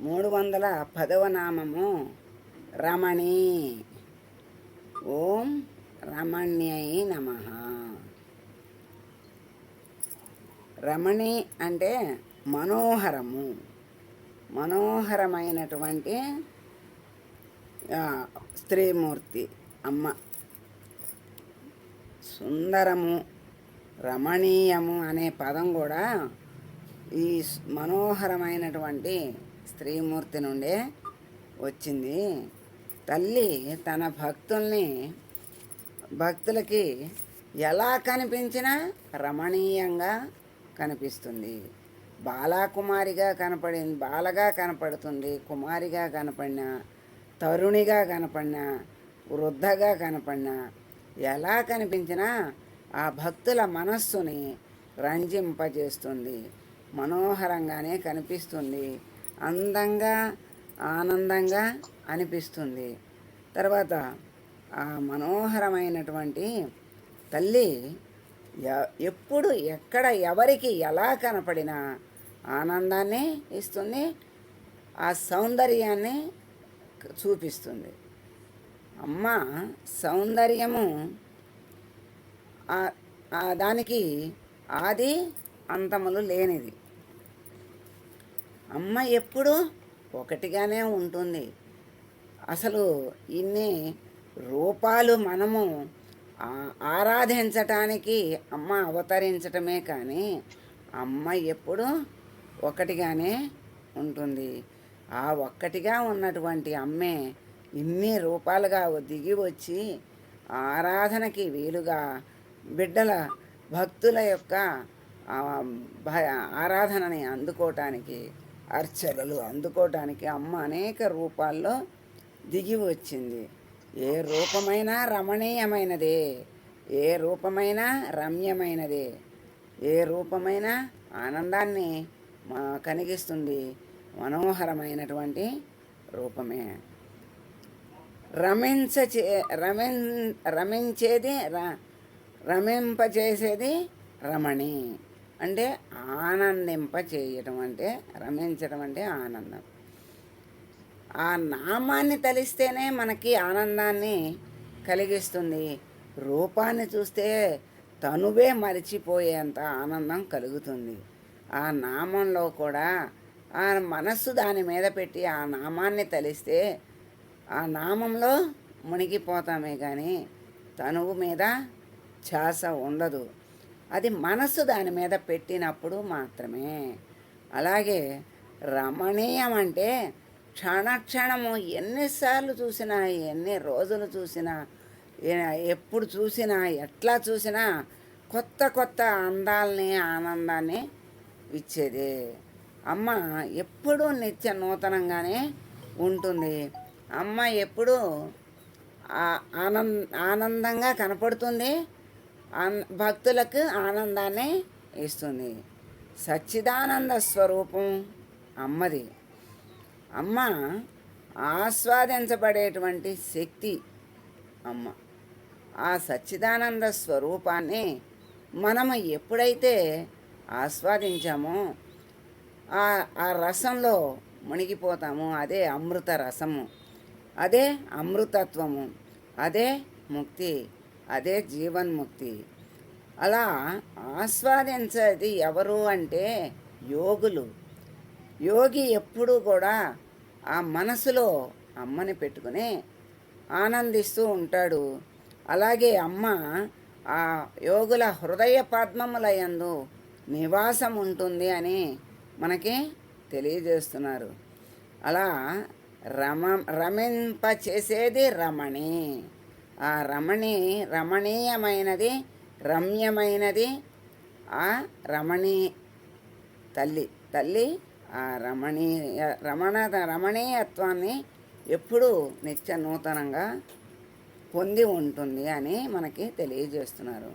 310వ నామము రమణి. ఓం రమణ్యై నమః. రమణి అంటే మనోహరము, మనోహరమైనటువంటి స్త్రీమూర్తి అమ్మ. సుందరము, రమణీయము అనే పదం కూడా ఈ మనోహరమైనటువంటి స్త్రీమూర్తి నుండే వచ్చింది. తల్లి తన భక్తులకి ఎలా కనిపించినా రమణీయంగా కనిపిస్తుంది. బాలగా కనపడుతుంది, కుమారిగా కనపడినా, తరుణిగా కనపడినా, వృద్ధగా కనపడినా, ఎలా కనిపించినా ఆ భక్తుల మనస్సుని రంజింపజేస్తుంది. మనోహరంగానే కనిపిస్తుంది, అందంగా ఆనందంగా అనిపిస్తుంది. తర్వాత ఆ మనోహరమైనటువంటి తల్లి ఎప్పుడు ఎక్కడ ఎవరికి ఎలా కనపడినా ఆనందాన్ని ఇస్తుంది, ఆ సౌందర్యాన్ని చూపిస్తుంది. అమ్మ సౌందర్యము దానికి ఆది అంతములు లేనిది. అమ్మ ఎప్పుడూ ఒకటిగానే ఉంటుంది. అసలు ఇన్ని రూపాలు మనము ఆరాధించటానికి అమ్మ అవతరించటమే కానీ అమ్మ ఎప్పుడూ ఒకటిగానే ఉంటుంది. ఆ ఒక్కటిగా ఉన్నటువంటి అమ్మే ఇన్ని రూపాలుగా దిగి వచ్చి ఆరాధనకి వీలుగా భక్తుల యొక్క ఆరాధనని అందుకోవటానికి, అర్చనలు అందుకోవటానికి అమ్మ అనేక రూపాల్లో దిగి వచ్చింది. ఏ రూపమైనా రమణీయమైనదే, ఏ రూపమైనా రమ్యమైనదే, ఏ రూపమైనా ఆనందాన్ని కలిగిస్తుంది. మనోహరమైనటువంటి రూపమే. రమింపచేసేది రమణి అంటే ఆనందింపచేయటం, అంటే రమించడం అంటే ఆనందం. ఆ నామాన్ని తలిస్తేనే మనకి ఆనందాన్ని కలిగిస్తుంది. రూపాన్ని చూస్తే తనువే మరిచిపోయేంత ఆనందం కలుగుతుంది. ఆ నామంలో కూడా ఆ మనస్సు దాని మీద పెట్టి ఆ నామాన్ని తలిస్తే ఆ నామంలో మునిగిపోతామే కానీ తనువు మీద ఛాస ఉండదు. అది మనస్సు దాని మీద పెట్టినప్పుడు మాత్రమే. అలాగే రమణీయం అంటే క్షణక్షణము ఎన్నిసార్లు చూసినా, ఎన్ని రోజులు చూసినా, ఎప్పుడు చూసినా, ఎట్లా చూసినా కొత్త కొత్త అందాలని, ఆనందాన్ని ఇచ్చేదే. అమ్మ ఎప్పుడూ నిత్య నూతనంగానే ఉంటుంది. అమ్మ ఎప్పుడూ ఆనందంగా కనపడుతుంది, భక్తులకు ఆనందాన్ని ఇస్తుంది. సచ్చిదానంద స్వరూపం అమ్మది. అమ్మ ఆస్వాదించబడేటువంటి శక్తి అమ్మ. ఆ సచ్చిదానంద స్వరూపాన్ని మనము ఎప్పుడైతే ఆస్వాదించామో ఆ రసంలో మునిగిపోతాము. అదే అమృత రసము, అదే అమృతత్వము, అదే ముక్తి, అదే జీవన్ముక్తి. అలా ఆస్వాదించేది ఎవరు అంటే యోగులు. యోగి ఎప్పుడూ కూడా ఆ మనసులో అమ్మని పెట్టుకుని ఆనందిస్తూ ఉంటాడు. అలాగే అమ్మ ఆ యోగుల హృదయ పద్మములయందు నివాసం ఉంటుంది అని మనకి తెలియజేస్తున్నారు. అలా రమింపచేసేది రమణి. ఆ రమణీయమైనది, రమ్యమైనది ఆ తల్లి ఆ రమణీయత్వాన్ని ఎప్పుడూ నిత్య నూతనంగా పొంది ఉంటుంది అని మనకి తెలియజేస్తున్నారు.